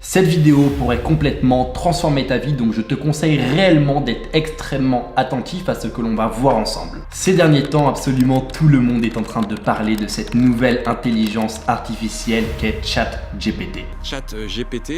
Cette vidéo pourrait complètement transformer ta vie, donc je te conseille réellement d'être extrêmement attentif à ce que l'on va voir ensemble. Ces derniers temps, absolument tout le monde est en train de parler de cette nouvelle intelligence artificielle qu'est ChatGPT. ChatGPT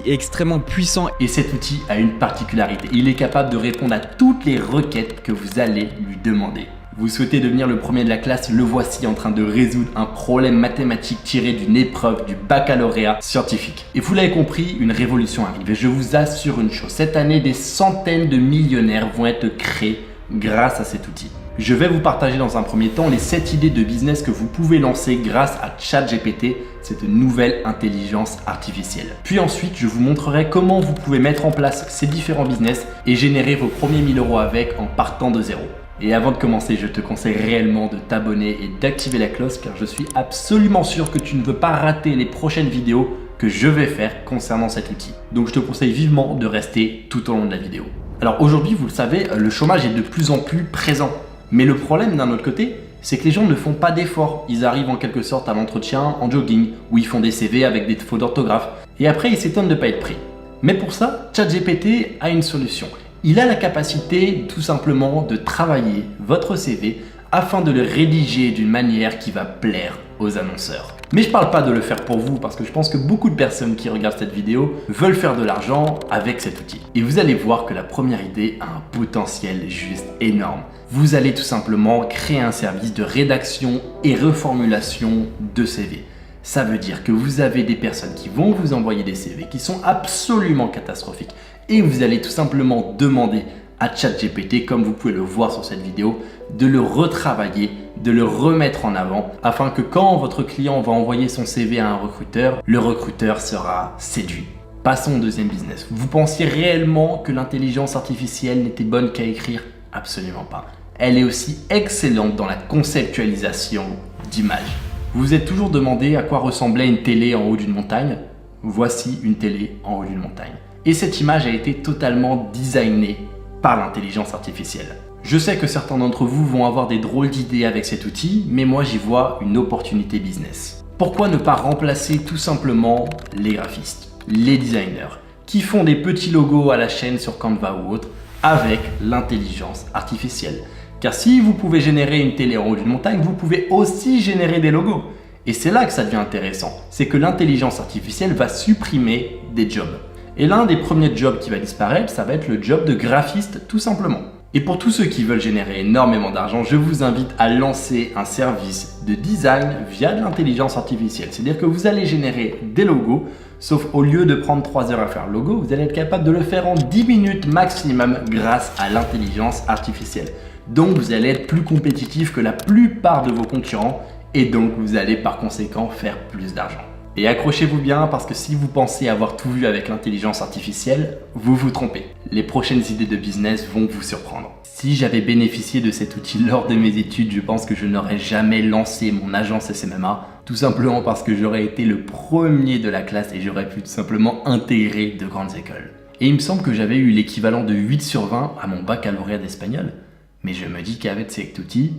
est extrêmement puissant. Et cet outil a une particularité, il est capable de répondre à toutes les requêtes que vous allez lui demander. Vous souhaitez devenir le premier de la classe, le voici en train de résoudre un problème mathématique tiré d'une épreuve du baccalauréat scientifique. Et vous l'avez compris, une révolution arrive et je vous assure une chose, cette année des centaines de millionnaires vont être créés grâce à cet outil. Je vais vous partager dans un premier temps les 7 idées de business que vous pouvez lancer grâce à ChatGPT, cette nouvelle intelligence artificielle. Puis ensuite, je vous montrerai comment vous pouvez mettre en place ces différents business et générer vos premiers 1000 € avec en partant de zéro. Et avant de commencer, je te conseille réellement de t'abonner et d'activer la cloche car je suis absolument sûr que tu ne veux pas rater les prochaines vidéos que je vais faire concernant cet outil. Donc je te conseille vivement de rester tout au long de la vidéo. Alors aujourd'hui, vous le savez, le chômage est de plus en plus présent. Mais le problème d'un autre côté, c'est que les gens ne font pas d'efforts. Ils arrivent en quelque sorte à l'entretien en jogging, où ils font des CV avec des fautes d'orthographe. Et après, ils s'étonnent de ne pas être pris. Mais pour ça, ChatGPT a une solution. Il a la capacité tout simplement de travailler votre CV afin de le rédiger d'une manière qui va plaire aux annonceurs. Mais je ne parle pas de le faire pour vous parce que je pense que beaucoup de personnes qui regardent cette vidéo veulent faire de l'argent avec cet outil. Et vous allez voir que la première idée a un potentiel juste énorme. Vous allez tout simplement créer un service de rédaction et reformulation de CV. Ça veut dire que vous avez des personnes qui vont vous envoyer des CV qui sont absolument catastrophiques et vous allez tout simplement demander à ChatGPT, comme vous pouvez le voir sur cette vidéo, de le retravailler, de le remettre en avant afin que quand votre client va envoyer son CV à un recruteur, le recruteur sera séduit. Passons au deuxième business. Vous pensiez réellement que l'intelligence artificielle n'était bonne qu'à écrire? Absolument pas. Elle est aussi excellente dans la conceptualisation d'images. Vous vous êtes toujours demandé à quoi ressemblait une télé en haut d'une montagne? Voici une télé en haut d'une montagne. Et cette image a été totalement designée par l'intelligence artificielle. Je sais que certains d'entre vous vont avoir des drôles d'idées avec cet outil, mais moi j'y vois une opportunité business. Pourquoi ne pas remplacer tout simplement les graphistes, les designers, qui font des petits logos à la chaîne sur Canva ou autre, avec l'intelligence artificielle? Car si vous pouvez générer une télé en haut d'une montagne, vous pouvez aussi générer des logos. Et c'est là que ça devient intéressant, c'est que l'intelligence artificielle va supprimer des jobs. Et l'un des premiers jobs qui va disparaître, ça va être le job de graphiste tout simplement. Et pour tous ceux qui veulent générer énormément d'argent, je vous invite à lancer un service de design via de l'intelligence artificielle. C'est-à-dire que vous allez générer des logos, sauf au lieu de prendre 3 heures à faire le logo, vous allez être capable de le faire en 10 minutes maximum grâce à l'intelligence artificielle. Donc vous allez être plus compétitif que la plupart de vos concurrents et donc vous allez par conséquent faire plus d'argent. Et accrochez-vous bien parce que si vous pensez avoir tout vu avec l'intelligence artificielle, vous vous trompez. Les prochaines idées de business vont vous surprendre. Si j'avais bénéficié de cet outil lors de mes études, je pense que je n'aurais jamais lancé mon agence SMMA, tout simplement parce que j'aurais été le premier de la classe et j'aurais pu tout simplement intégrer de grandes écoles. Et il me semble que j'avais eu l'équivalent de 8 sur 20 à mon baccalauréat d'espagnol. Mais je me dis qu'avec cet outil,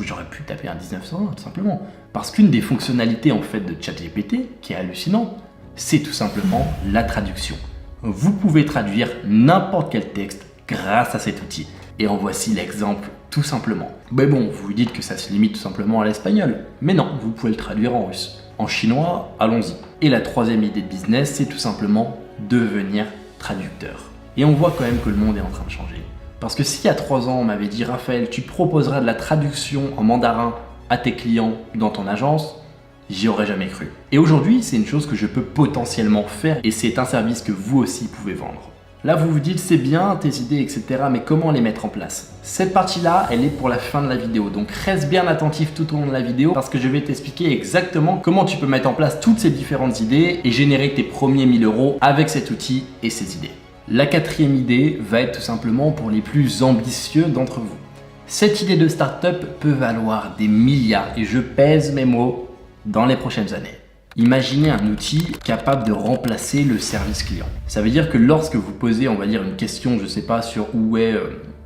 j'aurais pu taper un 19 sur 20 tout simplement. Parce qu'une des fonctionnalités en fait de ChatGPT, qui est hallucinant, c'est tout simplement la traduction. Vous pouvez traduire n'importe quel texte grâce à cet outil. Et en voici l'exemple tout simplement. Mais bon, vous vous dites que ça se limite tout simplement à l'espagnol. Mais non, vous pouvez le traduire en russe. En chinois, allons-y. Et la troisième idée de business, c'est tout simplement devenir traducteur. Et on voit quand même que le monde est en train de changer. Parce que s'il y a 3 ans, on m'avait dit « Raphaël, tu proposeras de la traduction en mandarin à tes clients dans ton agence », j'y aurais jamais cru. Et aujourd'hui, c'est une chose que je peux potentiellement faire et c'est un service que vous aussi pouvez vendre. Là, vous vous dites « c'est bien tes idées, etc. mais comment les mettre en place ?» Cette partie-là, elle est pour la fin de la vidéo. Donc reste bien attentif tout au long de la vidéo parce que je vais t'expliquer exactement comment tu peux mettre en place toutes ces différentes idées et générer tes premiers 1000 € avec cet outil et ces idées. La quatrième idée va être tout simplement pour les plus ambitieux d'entre vous. Cette idée de start-up peut valoir des milliards et je pèse mes mots dans les prochaines années. Imaginez un outil capable de remplacer le service client. Ça veut dire que lorsque vous posez, on va dire, une question, je sais pas, sur où est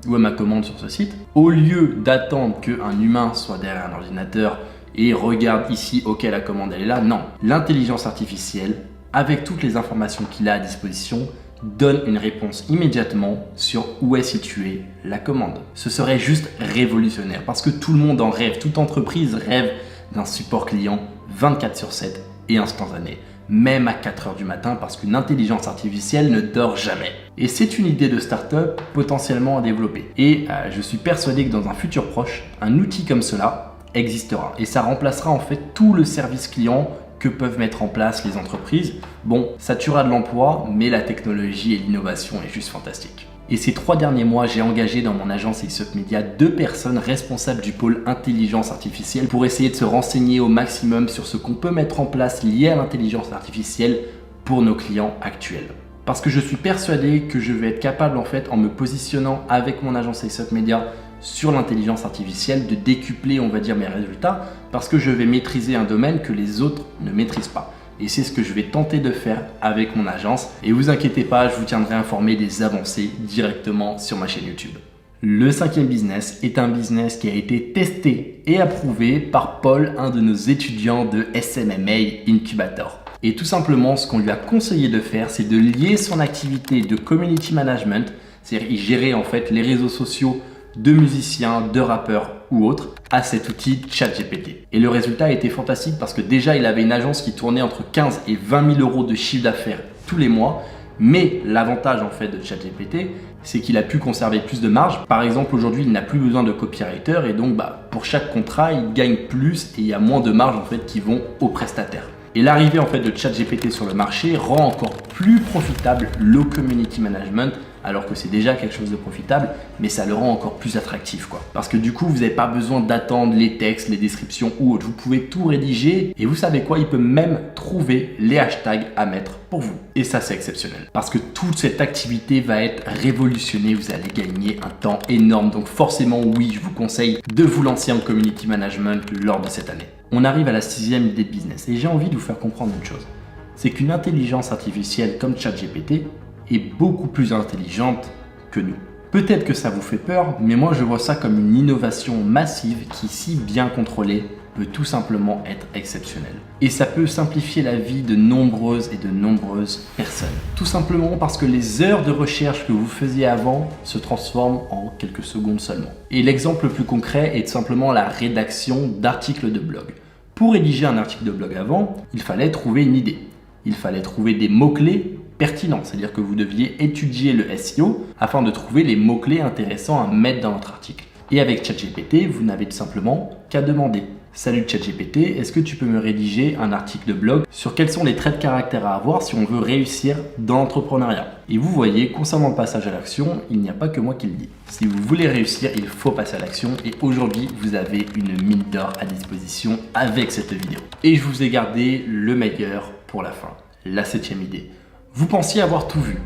ma commande sur ce site, au lieu d'attendre qu'un humain soit derrière un ordinateur et regarde ici, ok, la commande elle est là. Non, l'intelligence artificielle, avec toutes les informations qu'il a à disposition, donne une réponse immédiatement sur où est située la commande. Ce serait juste révolutionnaire parce que tout le monde en rêve, toute entreprise rêve d'un support client 24/7 et instantané, même à 4 h du matin parce qu'une intelligence artificielle ne dort jamais. Et c'est une idée de start-up potentiellement à développer. Et je suis persuadé que dans un futur proche, un outil comme cela existera et ça remplacera en fait tout le service client que peuvent mettre en place les entreprises. Bon, ça tuera de l'emploi, mais la technologie et l'innovation est juste fantastique. Et ces 3 derniers mois, j'ai engagé dans mon agence AceUp Media 2 personnes responsables du pôle intelligence artificielle pour essayer de se renseigner au maximum sur ce qu'on peut mettre en place lié à l'intelligence artificielle pour nos clients actuels. Parce que je suis persuadé que je vais être capable en fait, en me positionnant avec mon agence AceUp Media sur l'intelligence artificielle, de décupler on va dire mes résultats parce que je vais maîtriser un domaine que les autres ne maîtrisent pas. Et c'est ce que je vais tenter de faire avec mon agence. Et vous inquiétez pas, je vous tiendrai informé des avancées directement sur ma chaîne YouTube. Le 5e business est un business qui a été testé et approuvé par Paul, un de nos étudiants de SMMA Incubator. Et tout simplement, ce qu'on lui a conseillé de faire, c'est de lier son activité de community management, c'est-à-dire il gérait en fait les réseaux sociaux de musiciens, de rappeurs ou autres, à cet outil ChatGPT. Et le résultat a été fantastique parce que déjà il avait une agence qui tournait entre 15 et 20 000 euros de chiffre d'affaires tous les mois. Mais l'avantage en fait de ChatGPT, c'est qu'il a pu conserver plus de marge. Par exemple, aujourd'hui, il n'a plus besoin de copywriter et donc pour chaque contrat, il gagne plus et il y a moins de marge en fait qui vont aux prestataires. Et l'arrivée en fait de ChatGPT sur le marché rend encore plus profitable le community management, alors que c'est déjà quelque chose de profitable, mais ça le rend encore plus attractif quoi. Parce que du coup, vous n'avez pas besoin d'attendre les textes, les descriptions ou autres. Vous pouvez tout rédiger et vous savez quoi, il peut même trouver les hashtags à mettre pour vous. Et ça, c'est exceptionnel. Parce que toute cette activité va être révolutionnée, vous allez gagner un temps énorme. Donc forcément, oui, je vous conseille de vous lancer en community management lors de cette année. On arrive à la 6e idée de business et j'ai envie de vous faire comprendre une chose. C'est qu'une intelligence artificielle comme ChatGPT est beaucoup plus intelligente que nous. Peut-être que ça vous fait peur, mais moi je vois ça comme une innovation massive qui, si bien contrôlée, peut tout simplement être exceptionnelle. Et ça peut simplifier la vie de nombreuses et de nombreuses personnes. Tout simplement parce que les heures de recherche que vous faisiez avant se transforment en quelques secondes seulement. Et l'exemple le plus concret est tout simplement la rédaction d'articles de blog. Pour rédiger un article de blog avant, il fallait trouver une idée. Il fallait trouver des mots-clés pertinents, c'est-à-dire que vous deviez étudier le SEO afin de trouver les mots-clés intéressants à mettre dans votre article. Et avec ChatGPT, vous n'avez tout simplement qu'à demander: salut ChatGPT, est-ce que tu peux me rédiger un article de blog sur quels sont les traits de caractère à avoir si on veut réussir dans l'entrepreneuriat? Et vous voyez, concernant le passage à l'action, il n'y a pas que moi qui le dis. Si vous voulez réussir, il faut passer à l'action et aujourd'hui, vous avez une mine d'or à disposition avec cette vidéo. Et je vous ai gardé le meilleur pour la fin, la 7e idée. Vous pensiez avoir tout vu.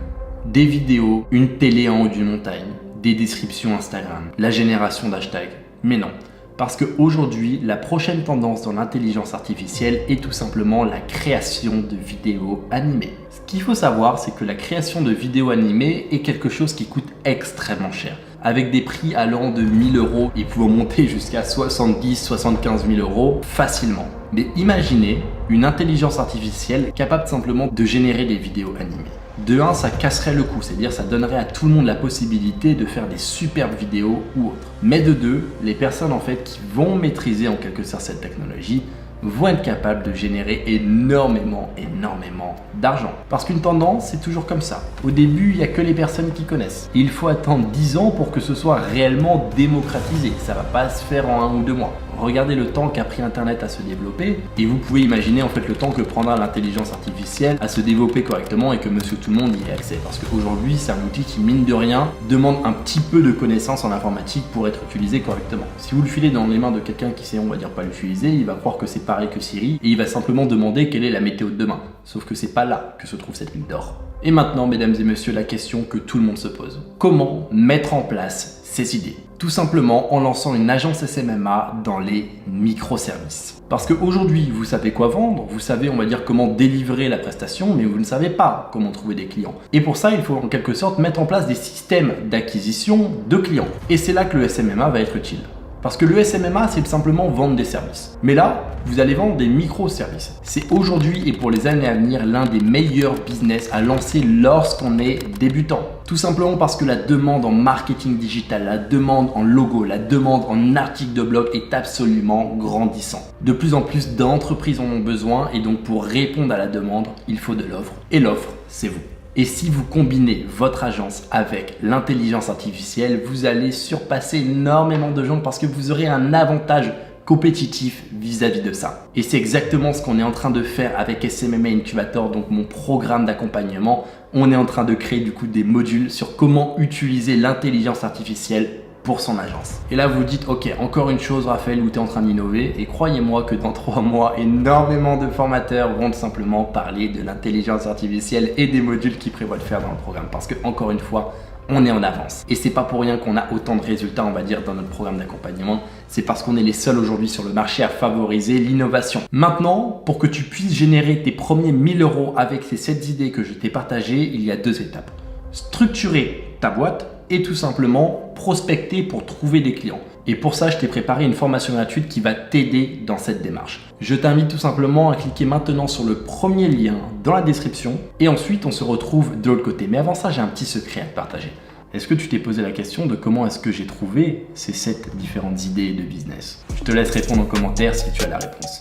Des vidéos, une télé en haut d'une montagne, des descriptions Instagram, la génération d'hashtags. Mais non. Parce qu'aujourd'hui, la prochaine tendance dans l'intelligence artificielle est tout simplement la création de vidéos animées. Ce qu'il faut savoir, c'est que la création de vidéos animées est quelque chose qui coûte extrêmement cher, avec des prix allant de 1 000 € et pouvant monter jusqu'à 70-75 000 € facilement. Mais imaginez une intelligence artificielle capable simplement de générer des vidéos animées. De 1, ça casserait le coup, c'est-à-dire ça donnerait à tout le monde la possibilité de faire des superbes vidéos ou autres. Mais de 2, les personnes en fait qui vont maîtriser en quelque sorte cette technologie vont être capables de générer énormément d'argent. Parce qu'une tendance, c'est toujours comme ça. Au début, il n'y a que les personnes qui connaissent. Et il faut attendre 10 ans pour que ce soit réellement démocratisé. Ça ne va pas se faire en 1 ou 2 mois. Regardez le temps qu'a pris Internet à se développer et vous pouvez imaginer en fait le temps que prendra l'intelligence artificielle à se développer correctement et que monsieur tout le monde y ait accès. Parce qu'aujourd'hui, c'est un outil qui, mine de rien, demande un petit peu de connaissances en informatique pour être utilisé correctement. Si vous le filez dans les mains de quelqu'un qui sait, on va dire, pas l'utiliser, il va croire que c'est pareil que Siri et il va simplement demander quelle est la météo de demain. Sauf que c'est pas là que se trouve cette mine d'or. Et maintenant, mesdames et messieurs, la question que tout le monde se pose. Comment mettre en place ces idées? Tout simplement en lançant une agence SMMA dans les microservices. Parce qu'aujourd'hui, vous savez quoi vendre, vous savez, on va dire, comment délivrer la prestation, mais vous ne savez pas comment trouver des clients. Et pour ça, il faut en quelque sorte mettre en place des systèmes d'acquisition de clients. Et c'est là que le SMMA va être utile. Parce que le SMMA, c'est simplement vendre des services. Mais là, vous allez vendre des microservices. C'est aujourd'hui et pour les années à venir l'un des meilleurs business à lancer lorsqu'on est débutant. Tout simplement parce que la demande en marketing digital, la demande en logo, la demande en article de blog est absolument grandissant. De plus en plus d'entreprises en ont besoin et donc pour répondre à la demande, il faut de l'offre. Et l'offre, c'est vous. Et si vous combinez votre agence avec l'intelligence artificielle, vous allez surpasser énormément de gens parce que vous aurez un avantage compétitif vis-à-vis de ça. Et c'est exactement ce qu'on est en train de faire avec SMMA Incubator, donc mon programme d'accompagnement. On est en train de créer du coup des modules sur comment utiliser l'intelligence artificielle pour son agence. Et là vous dites ok, encore une chose Raphaël où tu es en train d'innover, et croyez-moi que dans 3 mois énormément de formateurs vont simplement parler de l'intelligence artificielle et des modules qu'ils prévoient de faire dans le programme parce que encore une fois on est en avance. Et c'est pas pour rien qu'on a autant de résultats, on va dire, dans notre programme d'accompagnement. C'est parce qu'on est les seuls aujourd'hui sur le marché à favoriser l'innovation. Maintenant, pour que tu puisses générer tes premiers 1000 € avec ces 7 idées que je t'ai partagées, il y a 2 étapes. Structurer ta boîte et tout simplement prospecter pour trouver des clients. Et pour ça, je t'ai préparé une formation gratuite qui va t'aider dans cette démarche. Je t'invite tout simplement à cliquer maintenant sur le premier lien dans la description et ensuite on se retrouve de l'autre côté. Mais avant ça, j'ai un petit secret à te partager. Est-ce que tu t'es posé la question de comment est-ce que j'ai trouvé ces 7 différentes idées de business? Je te laisse répondre en commentaire si tu as la réponse.